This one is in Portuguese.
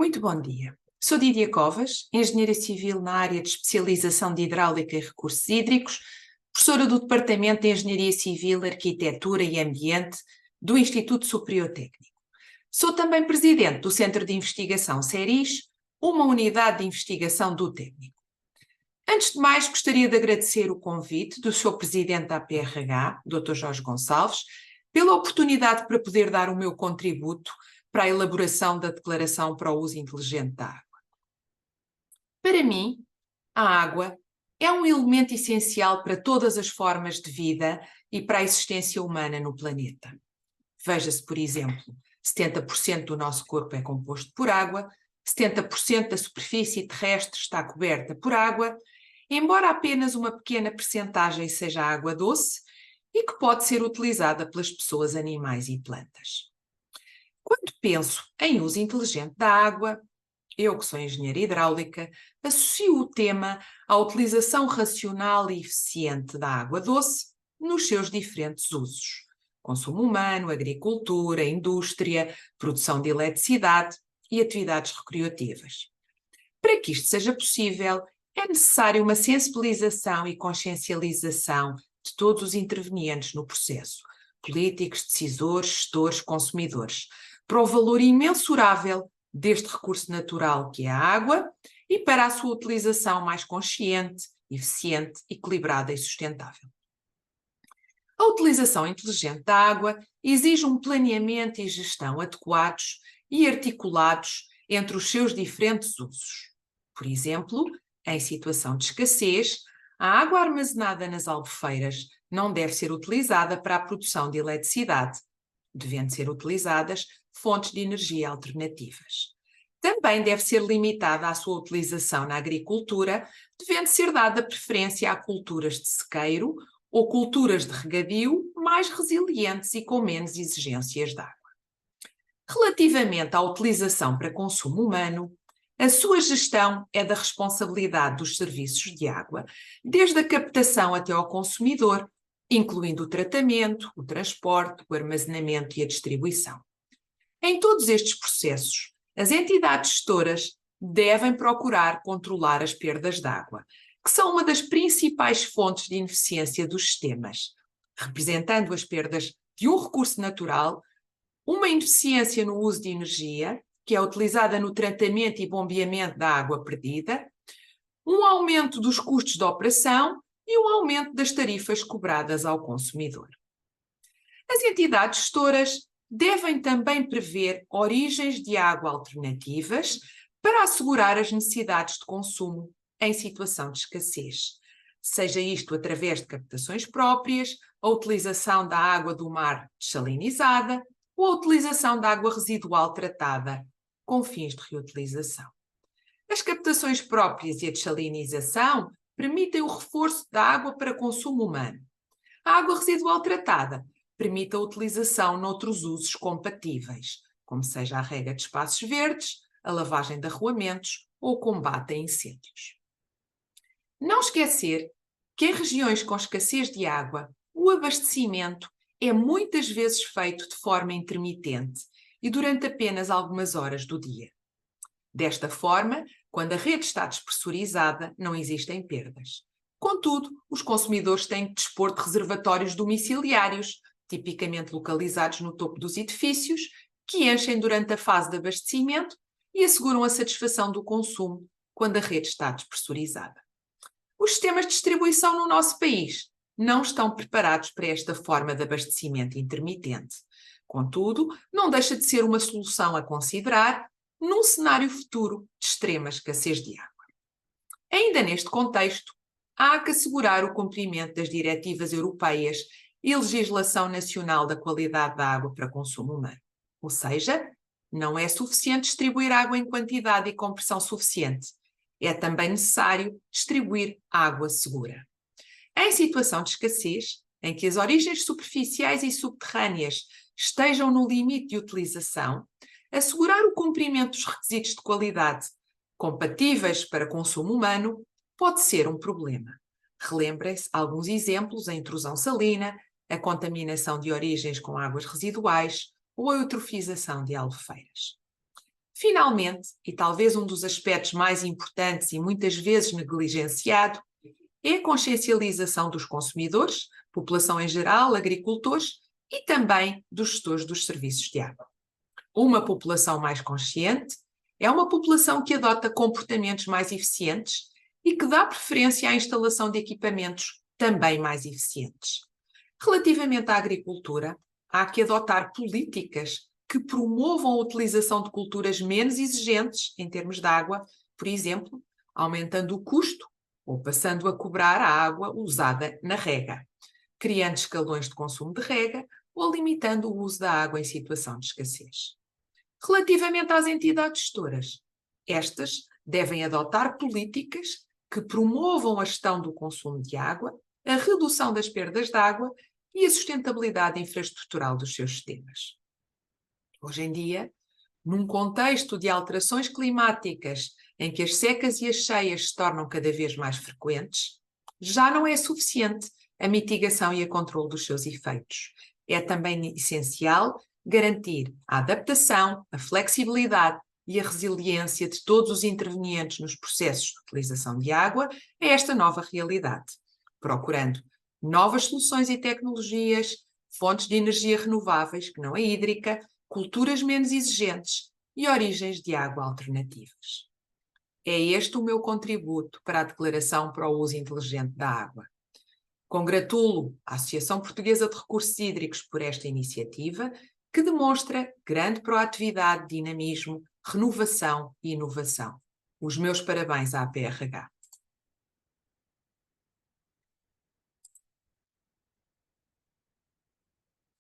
Muito bom dia. Sou Dídia Covas, engenheira civil na área de especialização de hidráulica e recursos hídricos, professora do Departamento de Engenharia Civil, Arquitetura e Ambiente do Instituto Superior Técnico. Sou também presidente do Centro de Investigação CERIS, uma unidade de investigação do técnico. Antes de mais, gostaria de agradecer o convite do seu presidente da APRH, Dr. Jorge Gonçalves, pela oportunidade para poder dar o meu contributo para a elaboração da Declaração para o Uso Inteligente da Água. Para mim, a água é um elemento essencial para todas as formas de vida e para a existência humana no planeta. Veja-se, por exemplo, 70% do nosso corpo é composto por água, 70% da superfície terrestre está coberta por água, embora apenas uma pequena percentagem seja água doce e que pode ser utilizada pelas pessoas, animais e plantas. Quando penso em uso inteligente da água, eu que sou engenheira hidráulica, associo o tema à utilização racional e eficiente da água doce nos seus diferentes usos: consumo humano, agricultura, indústria, produção de eletricidade e atividades recreativas. Para que isto seja possível, é necessária uma sensibilização e consciencialização de todos os intervenientes no processo: políticos, decisores, gestores, consumidores, para o valor imensurável deste recurso natural que é a água e para a sua utilização mais consciente, eficiente, equilibrada e sustentável. A utilização inteligente da água exige um planeamento e gestão adequados e articulados entre os seus diferentes usos. Por exemplo, em situação de escassez, a água armazenada nas albufeiras não deve ser utilizada para a produção de eletricidade, devendo ser utilizadas fontes de energia alternativas. Também deve ser limitada a sua utilização na agricultura, devendo ser dada preferência a culturas de sequeiro ou culturas de regadio mais resilientes e com menos exigências de água. Relativamente à utilização para consumo humano, a sua gestão é da responsabilidade dos serviços de água, desde a captação até ao consumidor, incluindo o tratamento, o transporte, o armazenamento e a distribuição. Em todos estes processos, as entidades gestoras devem procurar controlar as perdas de água, que são uma das principais fontes de ineficiência dos sistemas, representando as perdas de um recurso natural, uma ineficiência no uso de energia, que é utilizada no tratamento e bombeamento da água perdida, um aumento dos custos de operação e um aumento das tarifas cobradas ao consumidor. As entidades gestoras devem também prever origens de água alternativas para assegurar as necessidades de consumo em situação de escassez, seja isto através de captações próprias, a utilização da água do mar dessalinizada ou a utilização da água residual tratada com fins de reutilização. As captações próprias e a dessalinização permitem o reforço da água para consumo humano. A água residual tratada permite a utilização noutros usos compatíveis, como seja a rega de espaços verdes, a lavagem de arruamentos ou o combate a incêndios. Não esquecer que em regiões com escassez de água, o abastecimento é muitas vezes feito de forma intermitente e durante apenas algumas horas do dia. Desta forma, quando a rede está despressurizada, não existem perdas. Contudo, os consumidores têm que dispor de reservatórios domiciliários, tipicamente localizados no topo dos edifícios, que enchem durante a fase de abastecimento e asseguram a satisfação do consumo quando a rede está despressurizada. Os sistemas de distribuição no nosso país não estão preparados para esta forma de abastecimento intermitente. Contudo, não deixa de ser uma solução a considerar num cenário futuro de extrema escassez de água. Ainda neste contexto, há que assegurar o cumprimento das diretivas europeias e legislação nacional da qualidade da água para consumo humano. Ou seja, não é suficiente distribuir água em quantidade e com pressão suficiente. É também necessário distribuir água segura. Em situação de escassez, em que as origens superficiais e subterrâneas estejam no limite de utilização, assegurar o cumprimento dos requisitos de qualidade compatíveis para consumo humano pode ser um problema. Relembrem-se alguns exemplos: a intrusão salina, a contaminação de origens com águas residuais ou a eutrofização de albufeiras. Finalmente, e talvez um dos aspectos mais importantes e muitas vezes negligenciado, é a consciencialização dos consumidores, população em geral, agricultores e também dos gestores dos serviços de água. Uma população mais consciente é uma população que adota comportamentos mais eficientes e que dá preferência à instalação de equipamentos também mais eficientes. Relativamente à agricultura, há que adotar políticas que promovam a utilização de culturas menos exigentes em termos de água, por exemplo, aumentando o custo ou passando a cobrar a água usada na rega, criando escalões de consumo de rega ou limitando o uso da água em situação de escassez. Relativamente às entidades gestoras, estas devem adotar políticas que promovam a gestão do consumo de água, a redução das perdas de água e a sustentabilidade infraestrutural dos seus sistemas. Hoje em dia, num contexto de alterações climáticas em que as secas e as cheias se tornam cada vez mais frequentes, já não é suficiente a mitigação e o controle dos seus efeitos. É também essencial garantir a adaptação, a flexibilidade e a resiliência de todos os intervenientes nos processos de utilização de água a esta nova realidade, procurando novas soluções e tecnologias, fontes de energia renováveis, que não é hídrica, culturas menos exigentes e origens de água alternativas. É este o meu contributo para a Declaração para o Uso Inteligente da Água. Congratulo a Associação Portuguesa de Recursos Hídricos por esta iniciativa, que demonstra grande proatividade, dinamismo, renovação e inovação. Os meus parabéns à APRH.